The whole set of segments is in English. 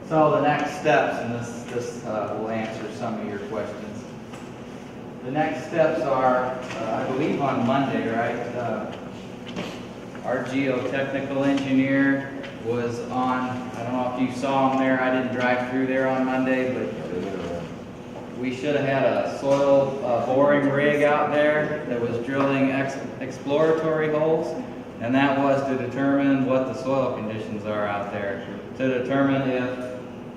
So the next steps, and this will answer some of your questions. The next steps are, I believe on Monday, right? Our geotechnical engineer was on, I don't know if you saw him there, I didn't drive through there on Monday, but we should have had a soil boring rig out there that was drilling exploratory holes, and that was to determine what the soil conditions are out there, to determine if,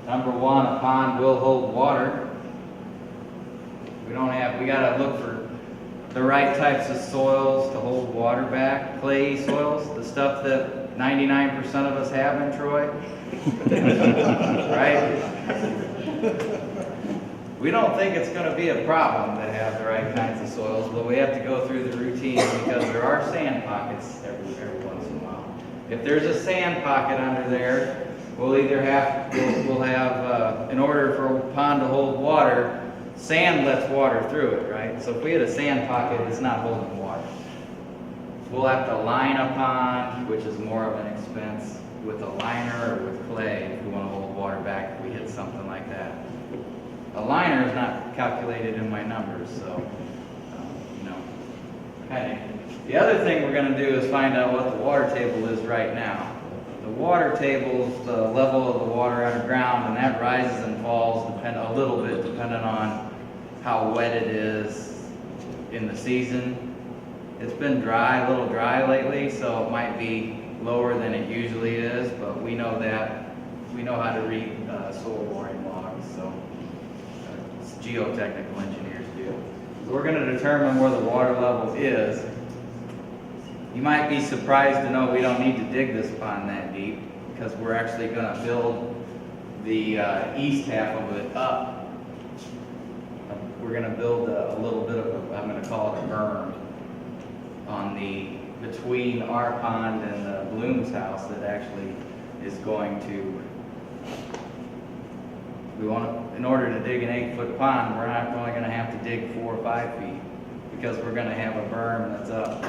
number one, a pond will hold water. We gotta look for the right types of soils to hold water back, clayey soils, the stuff that 99% of us have in Troy, right? We don't think it's going to be a problem to have the right kinds of soils, but we have to go through the routine because there are sand pockets every once in a while. If there's a sand pocket under there, we'll either have, in order for a pond to hold water, sand lets water through it, right? So if we had a sand pocket, it's not holding water. We'll have to line a pond, which is more of an expense, with a liner or with clay if we want to hold water back if we hit something like that. A liner is not calculated in my numbers, so, The other thing we're going to do is find out what the water table is right now. The water table is the level of the water underground, and that rises and falls a little bit depending on how wet it is in the season. It's been a little dry lately, so it might be lower than it usually is, but we know that. We know how to read soil boring logs, so geotechnical engineers do. So we're going to determine where the water level is. You might be surprised to know we don't need to dig this pond that deep because we're actually going to build the east half of it up. We're going to build a little bit of I'm going to call it a berm between our pond and the Bloom's house that actually is going to, in order to dig an 8-foot pond, we're not only going to have to dig 4 or 5 feet because we're going to have a berm that's up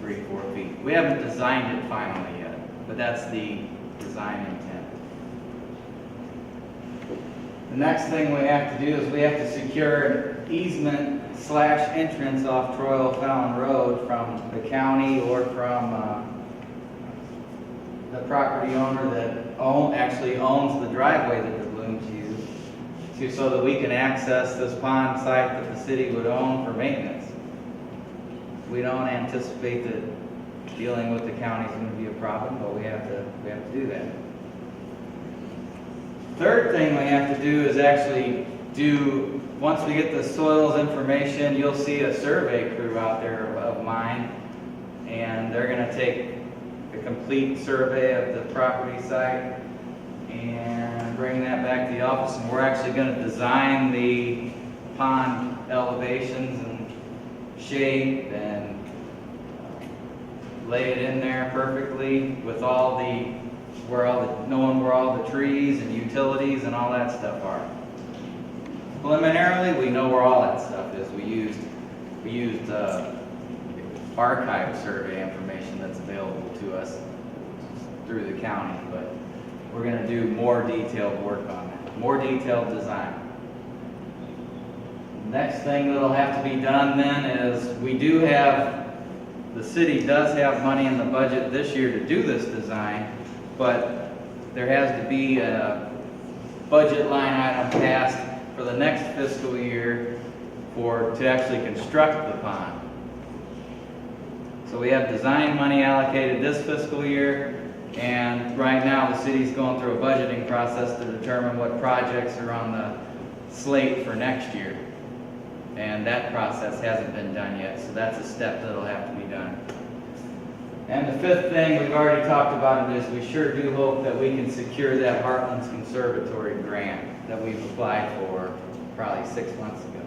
3 or 4 feet. We haven't designed it finally yet, but that's the design intent. The next thing we have to do is we have to secure an easement/entrance off Troy Fallon Road from the county or from the property owner that actually owns the driveway that the Blooms use, so that we can access this pond site that the city would own for maintenance. We don't anticipate that dealing with the county is going to be a problem, but we have to do that. Third thing we have to do is actually once we get the soils information, you'll see a survey crew out there of mine, and they're going to take a complete survey of the property site and bring that back to the office, and we're actually going to design the pond elevations and shape and lay it in there perfectly with knowing where all the trees and utilities and all that stuff are. Preliminarily, we know where all that stuff is. We used archive survey information that's available to us through the county, but we're going to do more detailed work on that, more detailed design. Next thing that'll have to be done then is the city does have money in the budget this year to do this design, but there has to be a budget line item passed for the next fiscal year to actually construct the pond. So we have design money allocated this fiscal year, and right now the city's going through a budgeting process to determine what projects are on the slate for next year. And that process hasn't been done yet, so that's a step that'll have to be done. And the fifth thing, we've already talked about it, is we sure do hope that we can secure that Heartlands Conservatory grant that we've applied for probably 6 months ago.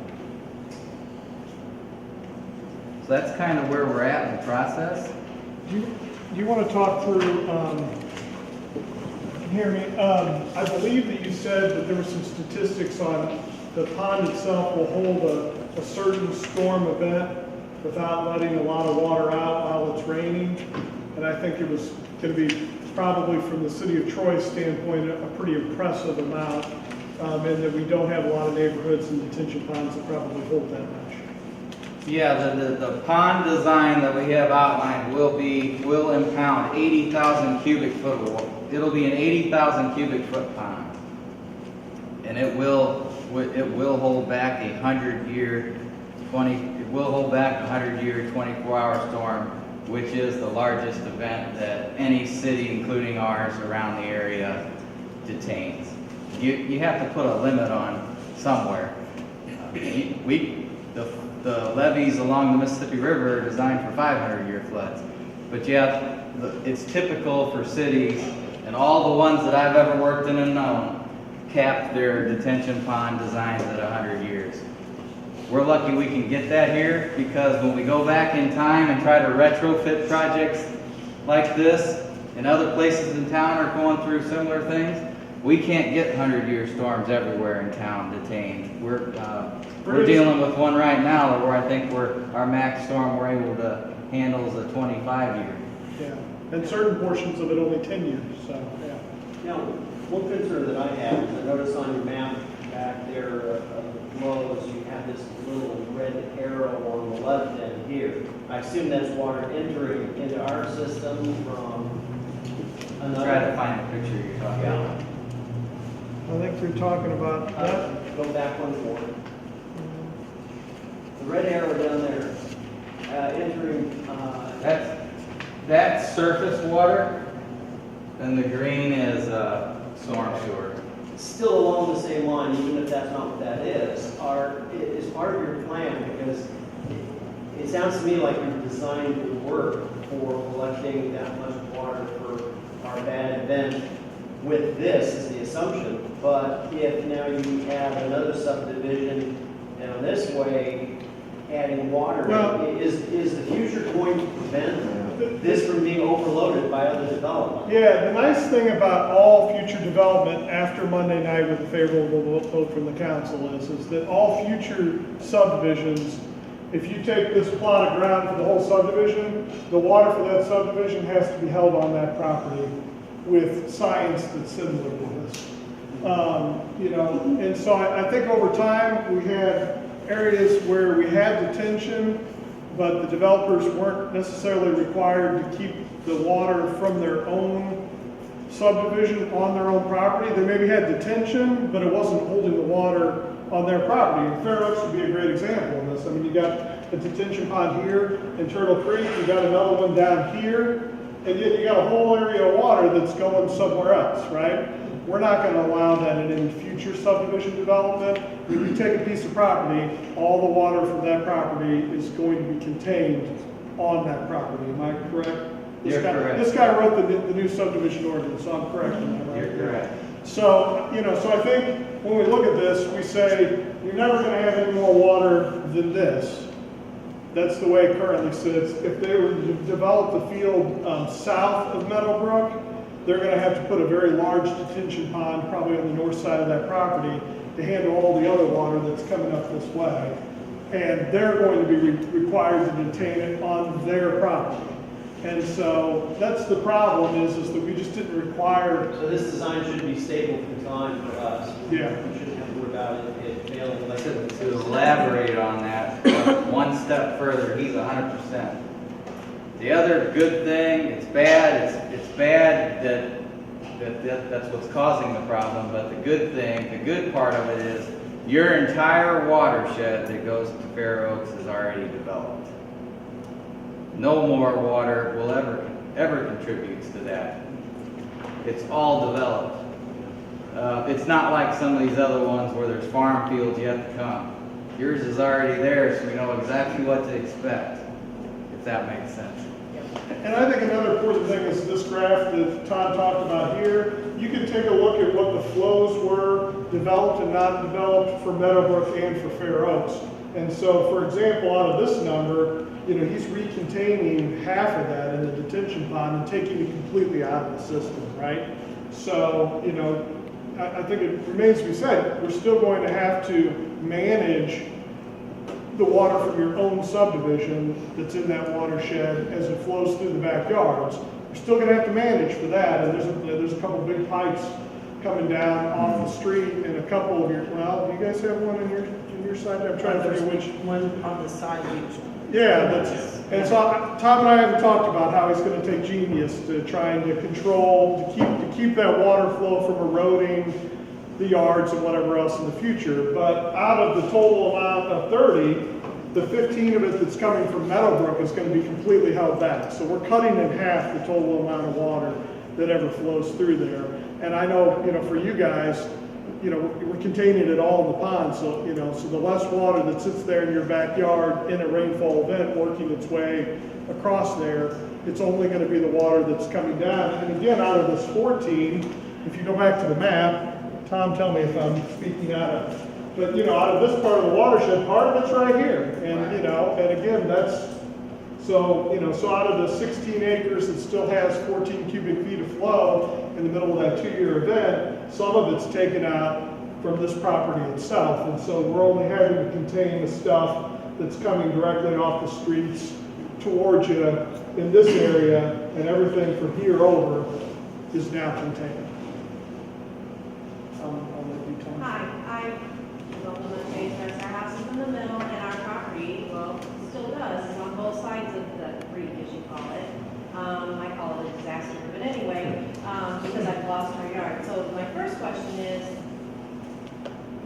So that's kind of where we're at in the process. Do you want to talk through, hear me, I believe that you said that there were some statistics on the pond itself will hold a certain storm event without letting a lot of water out while it's raining. And I think it was going to be probably from the city of Troy's standpoint, a pretty impressive amount, and that we don't have a lot of neighborhoods and detention ponds that probably hold that much. Yeah, the pond design that we have outlined will impound 80,000 cubic foot of water. It'll be an 80,000 cubic foot pond. And it will hold back a 100-year 24-hour storm, which is the largest event that any city, including ours, around the area detains. You have to put a limit on somewhere. The levees along the Mississippi River are designed for 500-year floods. But yet, it's typical for cities, and all the ones that I've ever worked in and known, cap their detention pond designs at 100 years. We're lucky we can get that here, because when we go back in time and try to retrofit projects like this, and other places in town are going through similar things, we can't get 100-year storms everywhere in town detained. We're dealing with one right now where I think our max storm we're able to handle is a 25-year. Yeah, and certain portions of it only 10 years, so, yeah. Now, one concern that I have is I noticed on your map back there below is you have this little red arrow on the left end here. I assume that's water entering into our system from another. Try to find a picture you're talking about. I think you're talking about that. Go back one more. The red arrow down there, entering. That's surface water, and the green is storm sewer. Still along the same line, even if that's not what that is, is part of your plan, because it sounds to me like you're designed to work for collecting that much water for our bad event with this is the assumption. But if now you have another subdivision down this way, adding water, Well, is the future going to prevent this from being overloaded by other development? Yeah, the nice thing about all future development after Monday night with a favorable vote from the council is that all future subdivisions, if you take this plot of ground for the whole subdivision, the water for that subdivision has to be held on that property with science that's similar to this. And so I think over time we had areas where we had detention, but the developers weren't necessarily required to keep the water from their own subdivision on their own property. They maybe had detention, but it wasn't holding the water on their property. And Fairoaks would be a great example of this. I mean, you got a detention pond here in Turtle Creek, you got another one down here, and yet you got a whole area of water that's going somewhere else, right? We're not going to allow that in any future subdivision development. When you take a piece of property, all the water from that property is going to be contained on that property. Am I correct? You're correct. This guy wrote the new subdivision ordinance, so I'm correct in that, right? You're correct. So, so I think when we look at this, we say, you're never going to have any more water than this. That's the way it currently sits. If they were to develop the field south of Meadowbrook, they're going to have to put a very large detention pond, probably on the north side of that property, to handle all the other water that's coming up this way. And they're going to be required to detain it on their property. And so that's the problem is that we just didn't require. So this design should be stable for time for us. Yeah. We shouldn't have to worry about it failing. Like To elaborate on that, one step further, he's 100%. The other good thing, it's bad that's what's causing the problem, but the good part of it is your entire watershed that goes to Fairoaks is already developed. No more water will ever contributes to that. It's all developed. It's not like some of these other ones where there's farm fields yet to come. Yours is already there, so we know exactly what to expect, if that makes sense. And I think another important thing is this graph that Todd talked about here. You can take a look at what the flows were developed and not developed for Meadowbrook and for Fairoaks. And so, for example, out of this number, he's recontaining half of that in the detention pond and taking it completely out of the system, right? So, I think it remains to be said, we're still going to have to manage the water from your own subdivision that's in that watershed as it flows through the backyards. we're still gonna have to manage for that, and there's a couple big pipes coming down off the street, and a couple of your, well, do you guys have one in your side? I'm trying to figure which. One on the side usually. Yeah, and so Tom and I haven't talked about how he's gonna take genius to trying to control, to keep that water flow from eroding the yards and whatever else in the future. But out of the total amount of 30, the 15 of it that's coming from Meadowbrook is gonna be completely held back. So we're cutting in half the total amount of water that ever flows through there. And I know, for you guys, we're containing it all in the pond, so, so the less water that sits there in your backyard in a rainfall event working its way across there, it's only gonna be the water that's coming down. And again, out of this 14, if you go back to the map, Tom, tell me if I'm speaking out of, but, out of this part of the watershed, part of it's right here. And, and again, that's, so out of the 16 acres that still has 14 cubic feet of flow in the middle of that 2-year event, some of it's taken out from this property itself. And so we're only having to contain the stuff that's coming directly off the streets towards you in this area, and everything from here over is now contained. I'll let you tell me. Hi, I built on the face, our house is in the middle, and our property, well, still does, is on both sides of the creek, as you call it. I call it a disaster, but anyway, because I've lost my yard. So my first question is,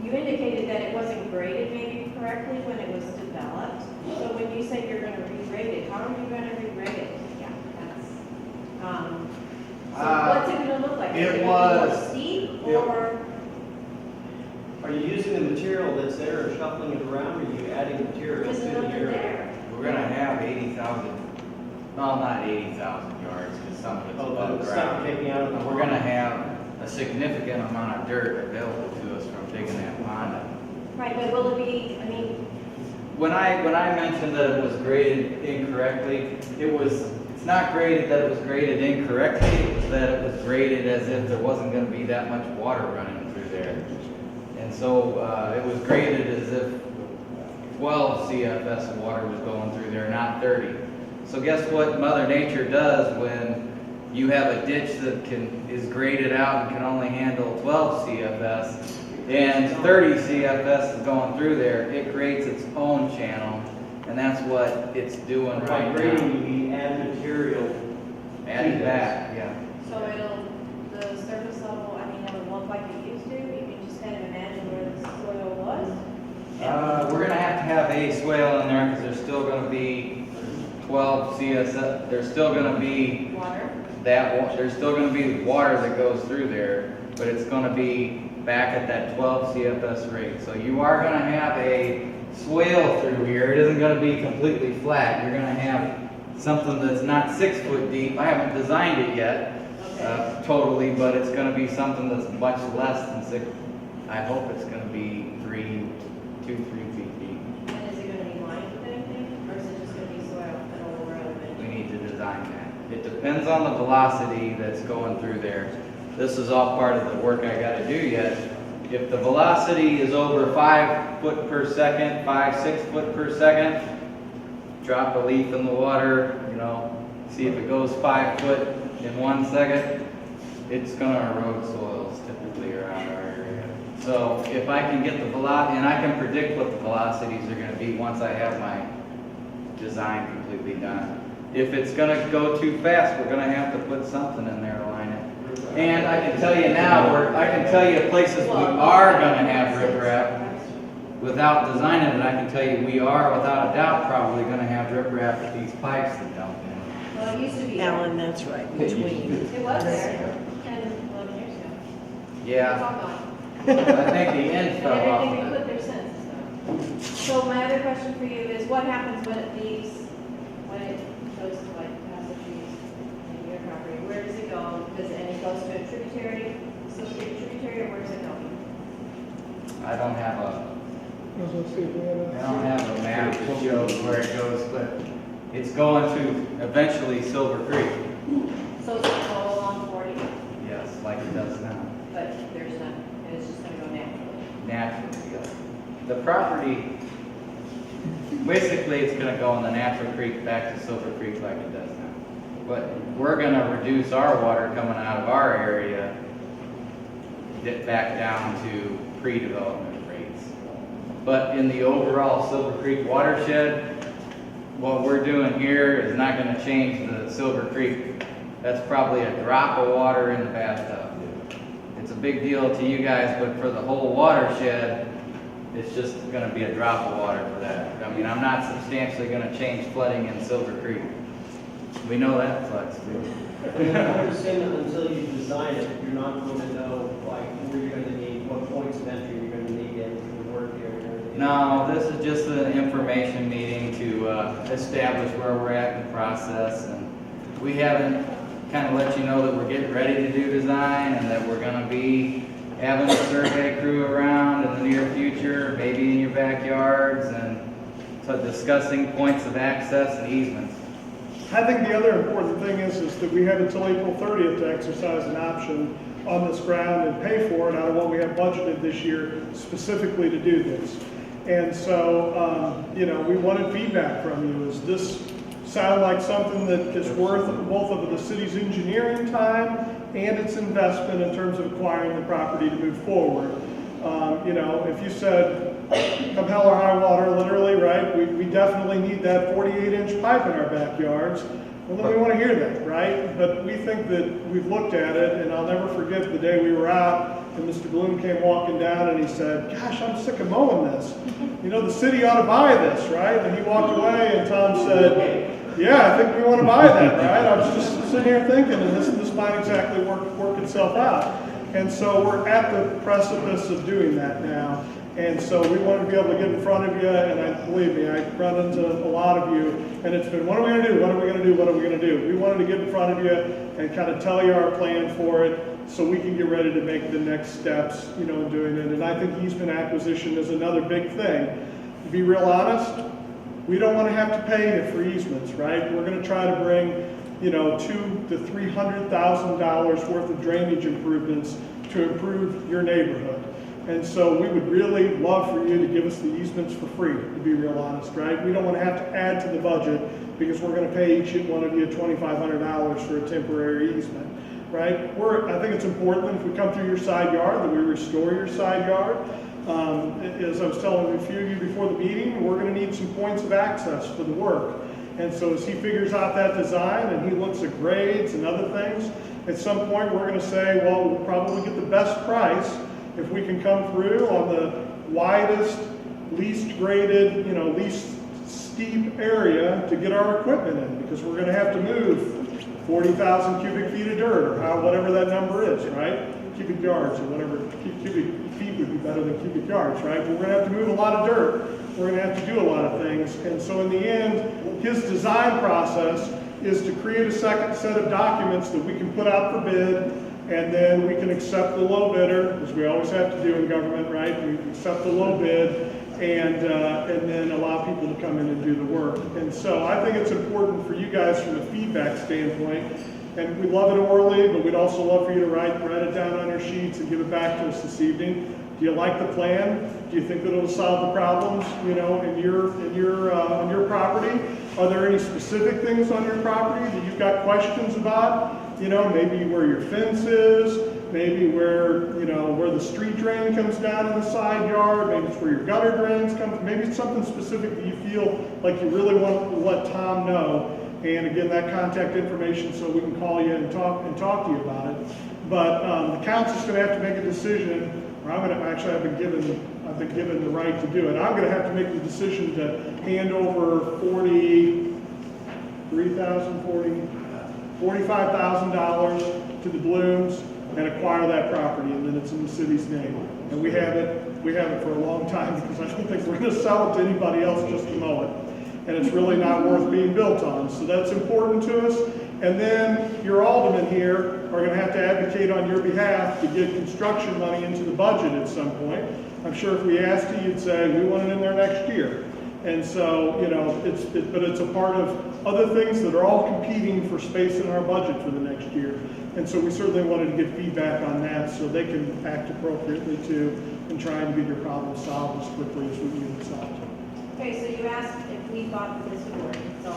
you indicated that it wasn't graded maybe correctly when it was developed. So when you say you're gonna regrade it, how are you gonna regrade it? Yeah, that's, so what's it gonna look like? Is it it gonna be was- more steep, or? Are you using the material that's there or shuffling it around, or are you adding material There's to the nothing area? there. We're gonna have 80,000, well, not 80,000 yards, because some of it's Oh, above the stuff ground. taking out of the. We're gonna have a significant amount of dirt available to us from digging that pond up. Right, but will it be, I mean, When I mentioned that it was graded incorrectly, it's not graded that it was graded incorrectly, it's that it was graded as if there wasn't gonna be that much water running through there. And so, it was graded as if 12 CFS of water was going through there, not 30. So guess what Mother Nature does when you have a ditch that is graded out and can only handle 12 CFS, and 30 CFS is going through there, it creates its own channel, and that's what it's doing By right grading, now. you mean add material. Adding back, yeah. so the surface level, I mean, it'll look like it used to? You can just kind of imagine where the soil was? We're gonna have a swale in there, because there's still gonna be 12 CSF, there's still gonna be Water? there's still gonna be water that goes through there, but it's gonna be back at that 12 CFS rate. So you are gonna have a swale through here. It isn't gonna be completely flat. You're gonna have something that's not 6 foot deep. I haven't designed it yet, Okay. totally, but it's gonna be something that's much less than 6. I hope it's gonna be 3 feet deep. And is it gonna be lined with anything, or is it just gonna be soil that'll erode We it? need to design that. It depends on the velocity that's going through there. This is all part of the work I gotta do yet. If the velocity is over 5 foot per second, 6 foot per second, drop a leaf in the water, see if it goes 5 foot in 1 second, it's gonna erode soils typically around our area. So if I can get the velocity, and I can predict what the velocities are gonna be once I have my design completely done. If it's gonna go too fast, we're gonna have to put something in there to line it. And I can tell you now, I can tell you places we are gonna have riprap. Without designing it, I can tell you we are, without a doubt, probably gonna have riprap at these pipes that dump in. Well, it used to be there. Alan, that's right, between. It was there 10, 11 years ago. It's Yeah, all gone. I think the end And fell off everything of we it. put there since, so. So my other question for you is, what happens when it leaves, when it goes to like past the trees in your property? Where does it go? And it goes to a tributary, associated tributary, or where does it go? I don't have a Let's see if we have I don't have a map that shows where it goes, but it's going to eventually Silver Creek. So it's gonna go along 40, Yes, like it does now. but there's not, and it's just gonna go naturally. Naturally, yes. The property, basically it's gonna go in the natural creek back to Silver Creek like it does now. but we're gonna reduce our water coming out of our area back down to pre-development rates. But in the overall Silver Creek watershed, what we're doing here is not gonna change the Silver Creek. That's probably a drop of water in the bathtub. It's a big deal to you guys, but for the whole watershed, it's just gonna be a drop of water for that. I mean, I'm not substantially gonna change flooding in Silver Creek. We know that, Flex, too. I mean, I understand that until you design it, you're not going to know, like, where you're gonna need, what points of entry you're gonna need into the work area. No, this is just an information meeting to establish where we're at in the process, and we haven't kind of let you know that we're getting ready to do design and that we're gonna be having a survey crew around in the near future, maybe in your backyards, and so discussing points of access and easements. I think the other important thing is that we have until April 30th to exercise an option on this ground and pay for it out of what we have budgeted this year specifically to do this. And so, you know, we wanted feedback from you. Does this sound like something that is worth both of the city's engineering time and its investment in terms of acquiring the property to move forward? You know, if you said, come hell or high water, literally, right? We definitely need that 48-inch pipe in our backyards. Well, then we want to hear that, right? But we think that we've looked at it, and I'll never forget the day we were out, and Mr. Bloom came walking down, and he said, gosh, I'm sick of mowing this. You know, the city ought to buy this, right? And he walked away, and Tom said, yeah, I think we want to buy that, right? I was just sitting here thinking, and this might exactly work itself out. And so we're at the precipice of doing that now. And so we wanted to be able to get in front of you, and believe me, I run into a lot of you, and it's been, what are we going to do? What are we going to do? What are we going to do? We wanted to get in front of you and kind of tell you our plan for it so we can get ready to make the next steps, you know, in doing it. And I think easement acquisition is another big thing. To be real honest, we don't want to have to pay you for easements, right? We're going to try to bring, you know, $200,000 to $300,000 worth of drainage improvements to improve your neighborhood. And so we would really love for you to give us the easements for free, to be real honest, right? We don't want to have to add to the budget because we're going to pay each one of you $2,500 for a temporary easement, right? I think it's important that if we come through your side yard, that we restore your side yard. As I was telling a few of you before the meeting, we're going to need some points of access for the work. And so as he figures out that design and he looks at grades and other things, at some point we're going to say, well, we'll probably get the best price if we can come through on the widest, least graded, you know, least steep area to get our equipment in, because we're going to have to move 40,000 cubic feet of dirt, or whatever that number is, right? Cubic yards, or whatever. Cubic feet would be better than cubic yards, right? But we're going to have to move a lot of dirt. We're going to have to do a lot of things. And so in the end, his design process is to create a second set of documents that we can put out for bid, and then we can accept the low bidder, as we always have to do in government, right? We accept the low bid and then allow people to come in and do the work. And so I think it's important for you guys from a feedback standpoint, and we love it orally, but we'd also love for you to write it down on your sheets and give it back to us this evening. Do you like the plan? Do you think that it'll solve the problems, you know, in your property? Are there any specific things on your property that you've got questions about? You know, maybe where your fence is, maybe where, you know, where the street drain comes down in the side yard, maybe it's where your gutter drains come, maybe it's something specific that you feel like you really want to let Tom know. And again, that contact information so we can call you and talk to you about it. But the council's going to have to make a decision. Or I'm going to actually, I've been given the right to do it. I'm going to have to make the decision to hand over $45,000 to the Blooms and acquire that property, and then it's in the city's name. And we have it for a long time, because I don't think we're going to sell it to anybody else just to mow it. And it's really not worth being built on. So that's important to us. And then your aldermen here are going to have to advocate on your behalf to get construction money into the budget at some point. I'm sure if we asked you, you'd say, we want it in there next year. And so, you know, but it's a part of other things that are all competing for space in our budget for the next year. And so we certainly wanted to get feedback on that so they can act appropriately too and try and get your problem solved as quickly as we can get it solved. Okay, so you asked if we thought that this would work, so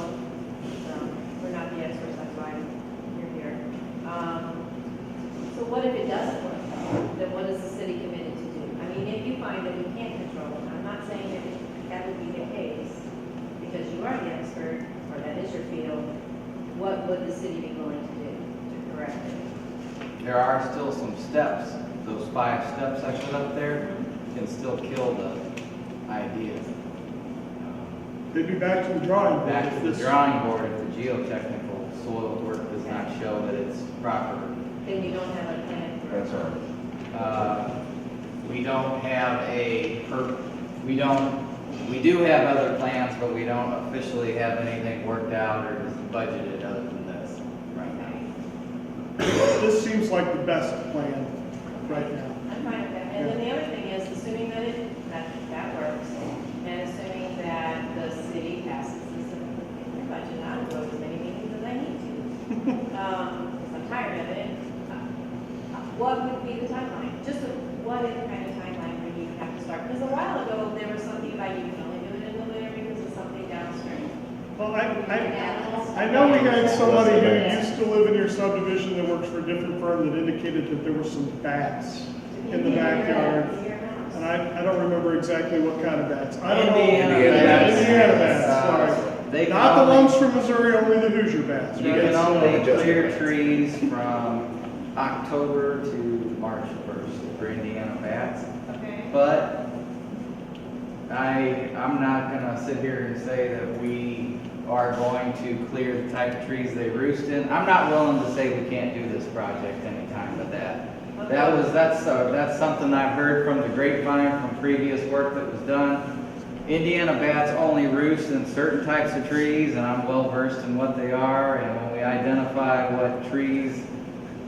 we're not the experts, that's why I'm So what if it doesn't work though? Then what is the city committed to do? I mean, if you find that we can't control it, I'm not saying that that would be the case, because you are the expert, or that is your field, what would the city be willing to do to correct it? There are still some steps. Those 5 steps I put up there can still kill the idea. They'd be back to the drawing board. Back if to the this- drawing board if the geotechnical soil work does not show that it's proper. Then you don't have a plan for it. That's our, We don't have we do have other plans, but we don't officially have anything worked out or budgeted other than this right now. This seems like the best plan right now. I'm fine with that. And then the other thing is, assuming that works, and assuming that the city passes this in their budget, I will go to as many meetings as I need to. Because I'm tired of it. What would be the timeline? Just what is the kind of timeline where you have to start? Because a while ago, there was something about you can only do it in the winter because of something downstream. Well, I know we had somebody who used to live in your subdivision that works for a different firm that indicated that there were some bats in the backyard. And I don't remember exactly what kind of bats. I don't know. Indiana bats, sorry. They can Not the only- ones from Missouri, only the Hoosier bats. You can only clear trees from October to March 1st for Indiana bats. Okay. But I'm not gonna sit here and say that we are going to clear the type of trees they roost in. I'm not willing to say we can't do this project anytime but that. That's something I've heard from the grapevine from previous work that was done. Indiana bats only roost in certain types of trees, and I'm well versed in what they are, and when we identify what trees,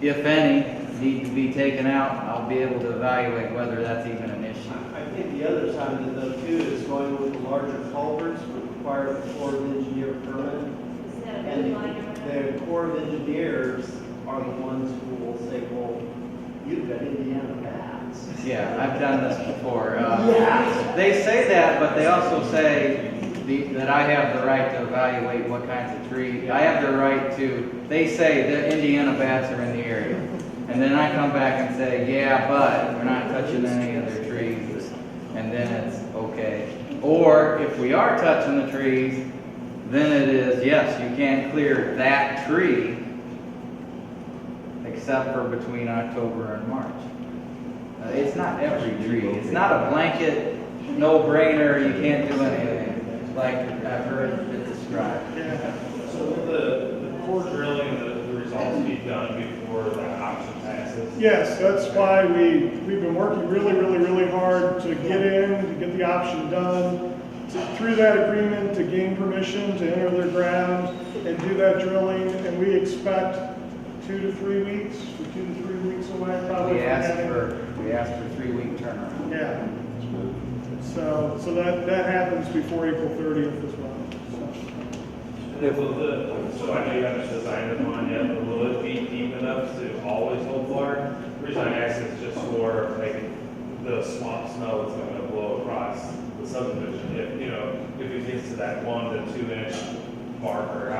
if any, need to be taken out, I'll be able to evaluate whether that's even an issue. I think the other side of it though too is going with the larger culverts would require a Corps of Engineer permit. Isn't that a And good line or whatever? the Corps of Engineers are the ones who will say, well, you've got Indiana bats. Yeah, I've done this before. Yeah. They say that, but they also say that I have the right to evaluate what kinds of trees. I have the right to, they say that Indiana bats are in the area. And then I come back and say, yeah, but we're not touching any of their trees. And then it's okay. Or if we are touching the trees, then it is, yes, you can't clear that tree except for between October and March. It's not every tree. It's not a blanket, no-brainer, you can't do anything, like I've heard it described. So will the core drilling, the results be done before that option passes? Yes, that's why we've been working really hard to get the option done, through that agreement to gain permission to enter their ground and do that drilling, and we expect 2 to 3 weeks, 2 to 3 weeks away probably. We from asked having- for 3-week turnaround. Yeah. So that happens before April 30th as well. So I know you haven't designed the pond yet, but will it be deep enough to always hold water? The reason I ask is just for like the swamp smell that's going to blow across the subdivision. If it gets to that 1 to 2 inch marker,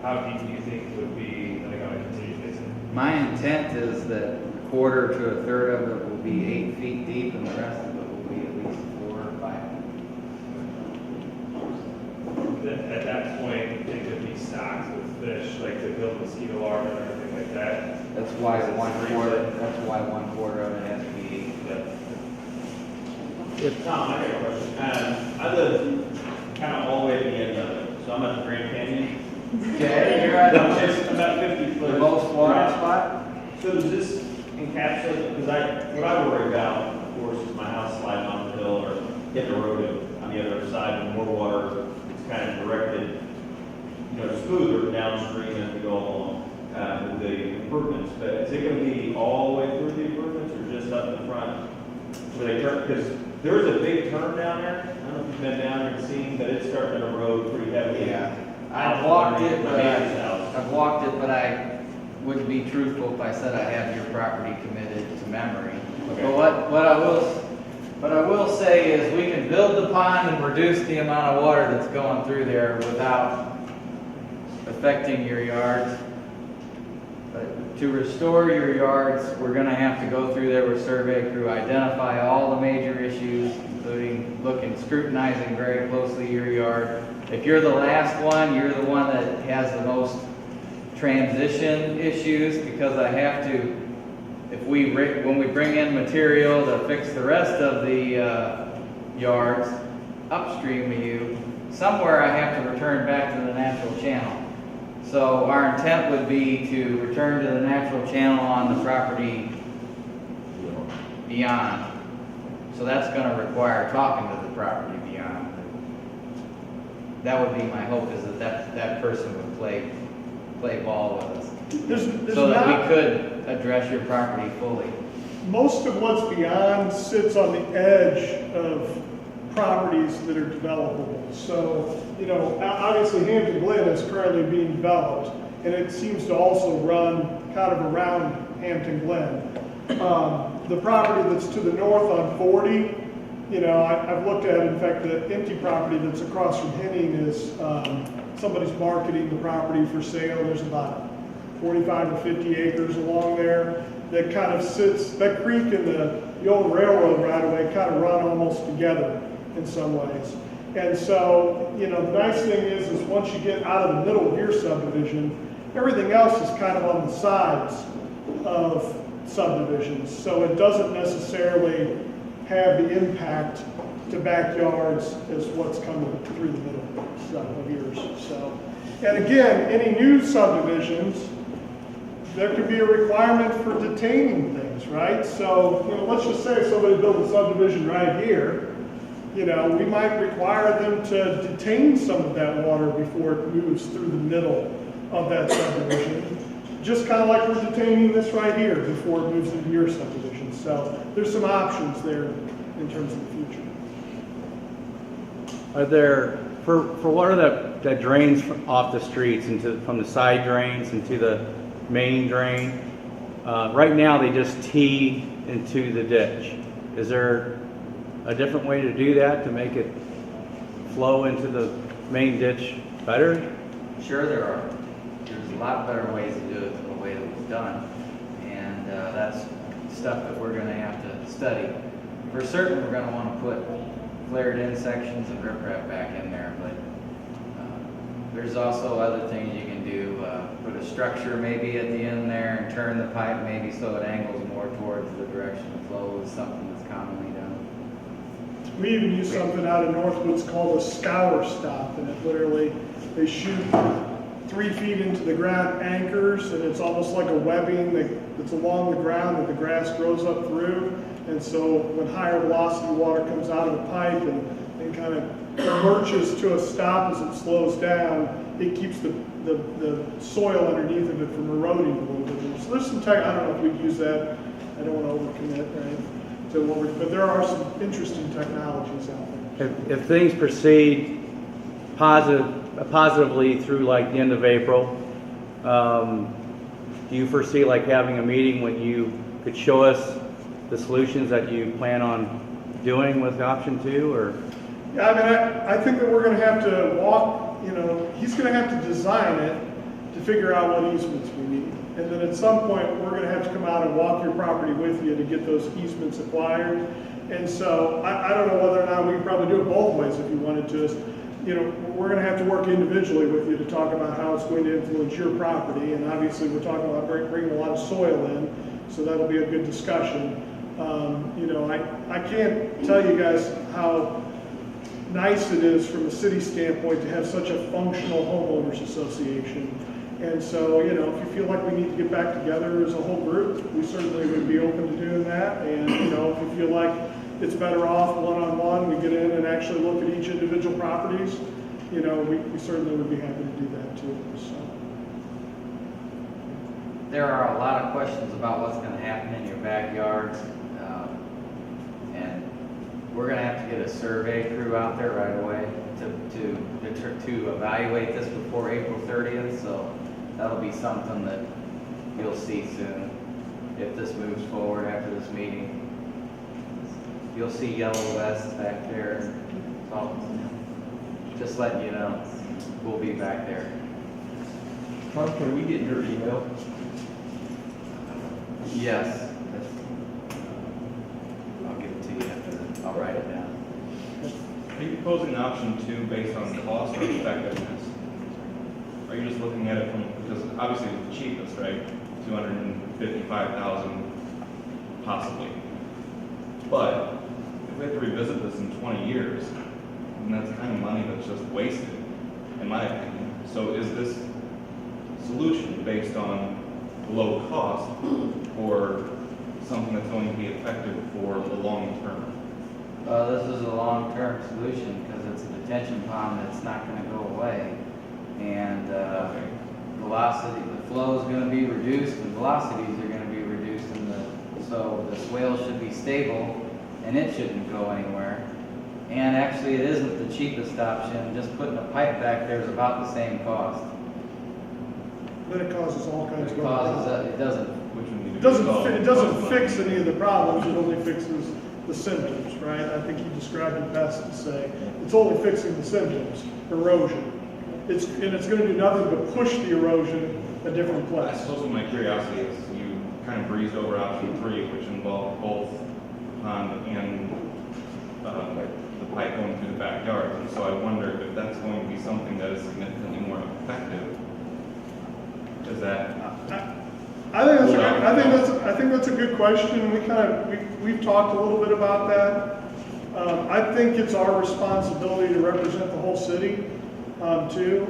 how deep do you think it would be like on a continuous basis? My intent is that a quarter to a third of it will be 8 feet deep and the rest of it will be at least 4 or 5 feet. At that point, it could be stocked with fish, like to build mosquito larvae and everything like that. That's why 1/4 of it has to be 8. Tom, I got a question. I live kind of all the way at the end of it, so I'm at the Grand Canyon. Okay, you're at I'm just about 50 foot. the most water drop. spot? So does this encapsulate, because what I worry about, of course, is my house sliding off the hill or hitting the road on the other side, and more water is kind of directed, smoother downstream as we go along with the improvements. But is it going to be all the way through the improvements or just up in front where they turn? Because there is a big turn down there. I don't know if you've been down there and seen, but it's starting to erode pretty heavily. Yeah. I've walked it, My but neighbor's house. I wouldn't be truthful if I said I have your property committed to memory. Okay. But what I will say is we can build the pond and reduce the amount of water that's going through there without affecting your yards. But to restore your yards, we're gonna have to go through there with survey crew, identify all the major issues, including scrutinizing very closely your yard. If you're the last one, you're the one that has the most transition issues, because I have to, when we bring in material to fix the rest of the yards upstream of you, somewhere I have to return back to the natural channel. So our intent would be to return to the natural channel on the property beyond. So that's gonna require talking to the property beyond. That would be my hope, is that person would play ball with us. There's So that not, we could address your property fully. most of what's beyond sits on the edge of properties that are developable. So, you know, obviously Hampton Glen is currently being developed, and it seems to also run kind of around Hampton Glen. The property that's to the north on 40, you know, I've looked at, in fact, the empty property that's across from Henning is, somebody's marketing the property for sale. There's about 45 or 50 acres along there that kind of sits, that creek and the old railroad right away kind of run almost together in some ways. And so, you know, the nice thing is once you get out of the middle of your subdivision, everything else is kind of on the sides of subdivisions. So it doesn't necessarily have the impact to backyards as what's coming through the middle of yours. So, and again, any new subdivisions, there could be a requirement for detaining things, right? So, you know, let's just say somebody built a subdivision right here, you know, we might require them to detain some of that water before it moves through the middle of that subdivision. Just kind of like we're detaining this right here before it moves into your subdivision. So there's some options there in terms of the future. Are there, for water that drains off the streets from the side drains into the main drain, right now they just tee into the ditch. Is there a different way to do that to make it flow into the main ditch better? Sure there are. There's a lot better ways to do it than the way it was done. And that's stuff that we're gonna have to study. For certain, we're gonna wanna put flared in sections and riprap back in there, but there's also other things you can do. Put a structure maybe at the end there and turn the pipe maybe so it angles more towards the direction of flow is something that's commonly done. We even use something out of Northwoods called a scour stop, and it literally, they shoot 3 feet into the ground anchors, and it's almost like a webbing that's along the ground that the grass grows up through. And so when higher velocity water comes out of the pipe and kind of lurches to a stop as it slows down, it keeps the soil underneath of it from eroding a little bit more. So there's some tech, I don't know if we'd use that. I don't want to overcommit, right? But there are some interesting technologies out there. If things proceed positively through like the end of April, do you foresee like having a meeting when you could show us the solutions that you plan on doing with option 2, or? Yeah, I mean, I think that we're going to have to walk, you know, he's going to have to design it to figure out what easements we need. And then at some point, we're going to have to come out and walk your property with you to get those easements acquired. And so I don't know whether or not we can probably do it both ways if you wanted to. You know, we're going to have to work individually with you to talk about how it's going to influence your property. And obviously, we're talking about bringing a lot of soil in, so that'll be a good discussion. You know, I can't tell you guys how nice it is from a city standpoint to have such a functional homeowners association. And so, you know, if you feel like we need to get back together as a whole group, we certainly would be open to doing that. And, you know, if you feel like it's better off one-on-one, we get in and actually look at each individual properties, you know, we certainly would be happy to do that too. So. There are a lot of questions about what's going to happen in your backyards. And we're going to have to get a survey crew out there right away to evaluate this before April 30th. So that'll be something that you'll see soon if this moves forward after this meeting. You'll see yellow vests back there. So just letting you know, we'll be back there. Tom, can we get your email? Yes. I'll give it to you after that. I'll write it down. Are you proposing option 2 based on cost or effectiveness? Are you just looking at it from, because obviously it's the cheapest, right? 255,000 possibly. But if we have to revisit this in 20 years, then that's kind of money that's just wasted, in my opinion. So is this solution based on low cost or something that's going to be effective for the long term? This is a long-term solution because it's a detention pond that's not going to go away. And velocity, the flow is going to be reduced and velocities are going to be reduced. So the swale should be stable and it shouldn't go anywhere. And actually it isn't the cheapest option. Just putting a pipe back there is about the same cost. Then it causes all kinds of. It causes, it doesn't. Which would need to It be doesn't, solved. it doesn't fix any of the problems, it only fixes the symptoms, right? I think you described it best to say, it's only fixing the symptoms, erosion. And it's gonna do nothing but push the erosion a different I place. suppose my curiosity is you kind of breezed over option 3, which involved both the pond and the pipe going through the backyard. And so I wonder if that's going to be something that is significantly more effective. Is that? I think that's a good question. We've talked a little bit about that. I think it's our responsibility to represent the whole city, too.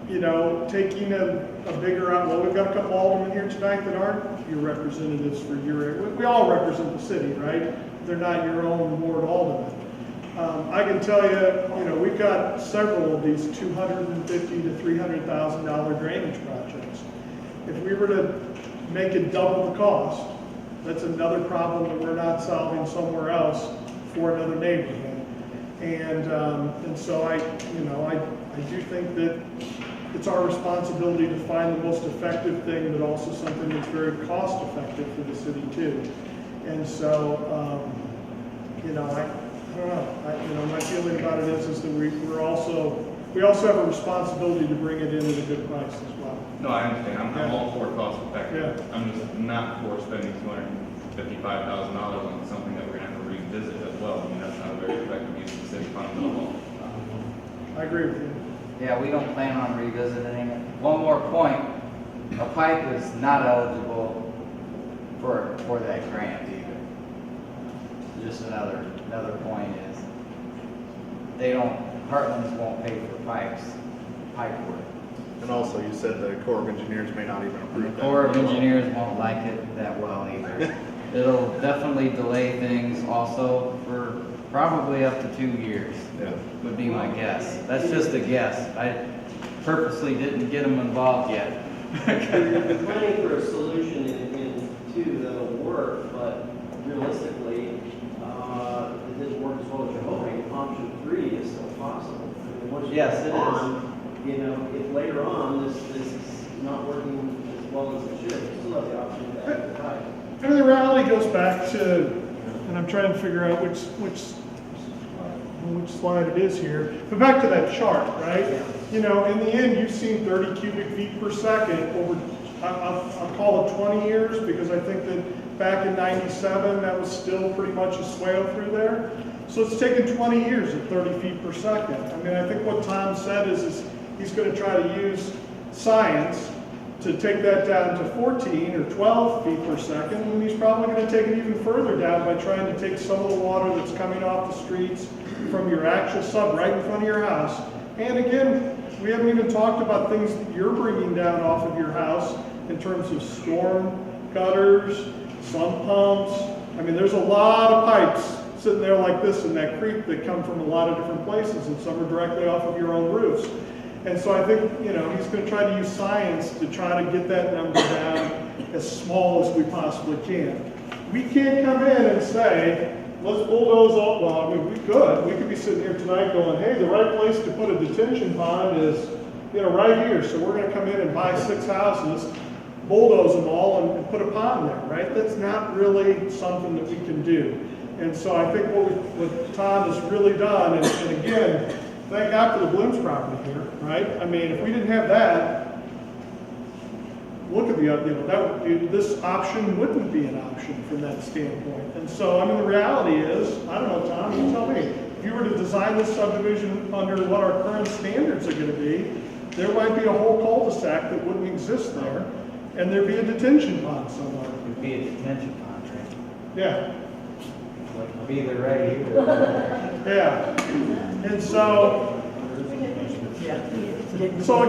You know, taking a bigger out, well, we've got a couple aldermen here tonight that aren't your representatives for your area. We all represent the city, right? They're not your own ward aldermen. I can tell you, you know, we've got several of these $250,000 to $300,000 drainage projects. If we were to make it double the cost, that's another problem that we're not solving somewhere else for another neighborhood. And so I do think that it's our responsibility to find the most effective thing, but also something that's very cost effective for the city too. And so, I don't know. My feeling about it is that we also have a responsibility to bring it in at a good price as well. No, I understand. I'm Yeah. all for cost effective. Yeah. I'm just not for spending $255,000 on something that we're going to have to revisit as well. I mean, that's not a very effective use of the city funds at all. I agree with you. Yeah, we don't plan on revisiting it. One more point, a pipe is not eligible for that grant either. Just another point is, Heartland's won't pay for pipe work. And also, you said the Corps of Engineers may not even And approve the that. Corps of Engineers won't like it that well either. It'll definitely delay things also for probably up to 2 years, Yeah. would be my guess. That's just a guess. I purposely didn't get them involved yet. You're planning for a solution in 2 that'll work, but realistically, it didn't work as well as you're hoping. Option 3 is still possible. I mean, once you Yes, get it on, you know, if later on this is not working as well as it should, you still have the option to add the pipe. I mean, the reality goes back to, and I'm trying to figure out which slide it is here, but back to that chart, right? You know, in the end, you've seen 30 cubic feet per second over, I'll call it 20 years, because I think that back in 97, that was still pretty much a swale through there. So it's taken 20 years at 30 feet per second. I mean, I think what Tom said is he's going to try to use science to take that down to 14 or 12 feet per second, and he's probably going to take it even further down by trying to take some of the water that's coming off the streets from your actual sub right in front of your house. And again, we haven't even talked about things that you're bringing down off of your house in terms of storm gutters, sump pumps. I mean, there's a lot of pipes sitting there like this in that creek that come from a lot of different places, and some are directly off of your own roofs. And so I think, you know, he's going to try to use science to try to get that number down as small as we possibly can. We can't come in and say, let's bulldoze all, well, I mean, we could be sitting here tonight going, hey, the right place to put a detention pond is, you know, right here. So we're going to come in and buy 6 houses, bulldoze them all and put a pond there, right? That's not really something that we can do. And so I think what Tom has really done, and again, thank God for the Bloom's property here, right? I mean, if we didn't have that, look at the, this option wouldn't be an option from that standpoint. And so, I mean, the reality is, I don't know, Tom, you tell me, if you were to design this subdivision under what our current standards are gonna be, there might be a whole cul-de-sac that wouldn't exist there, and there'd be a detention pond somewhere. It'd be a detention pond, right? Yeah, Like, be there right here. yeah. And so,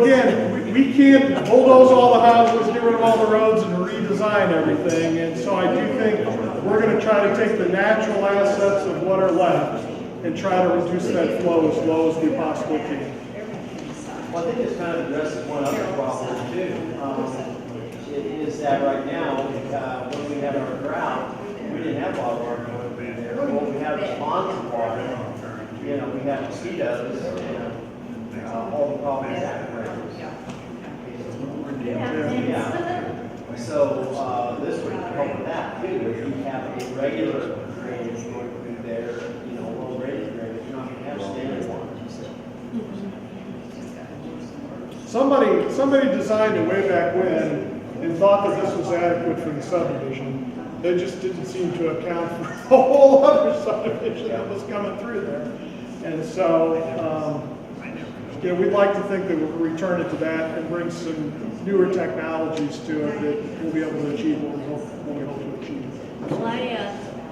again, we can't bulldoze all the houses, get rid of all the roads and redesign everything. And so I do think we're gonna try to take the natural assets of what are left and try to reduce that flow as low as we possibly can. Well, I think this kind of addresses one other problem too. It is that right now, when we had our drought, we didn't have a lot of water going through there. Well, we have ponds of water, we have mosquitoes and all the problems that brings. Yeah. So, this would help with that too. If you have a regular drainage going through there, low rated drainage, you're not gonna have standard ones. Somebody designed it way back when and thought that this was adequate for the subdivision. They just didn't seem to account for a whole other subdivision that was coming through there. And so, we'd like to think that we'll return it to that and bring some newer technologies to it that we'll be able to achieve what we hope to achieve. Well,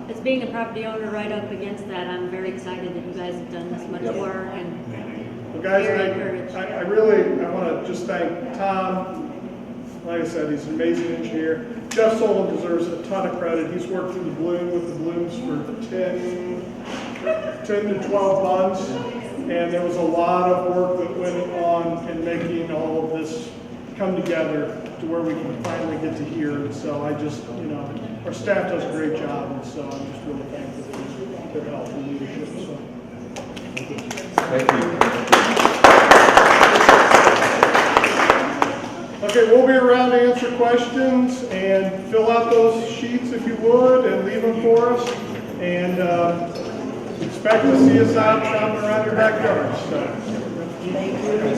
as being a property owner right up against that, I'm very excited that you guys have done this much work and Well, guys, very encouraged. I want to just thank Tom. Like I said, he's an amazing engineer. Jeff Solon deserves a ton of credit. He's worked through the blooms for 10 to 12 months. And there was a lot of work that went on in making all of this come together to where we can finally get to here. And so I just, our staff does a great job. And so I'm just really thankful for their help and leadership. So. Thank you. Okay, we'll be around to answer questions and fill out those sheets if you would and leave them for us. And expect to see us out shopping around your backyard. So.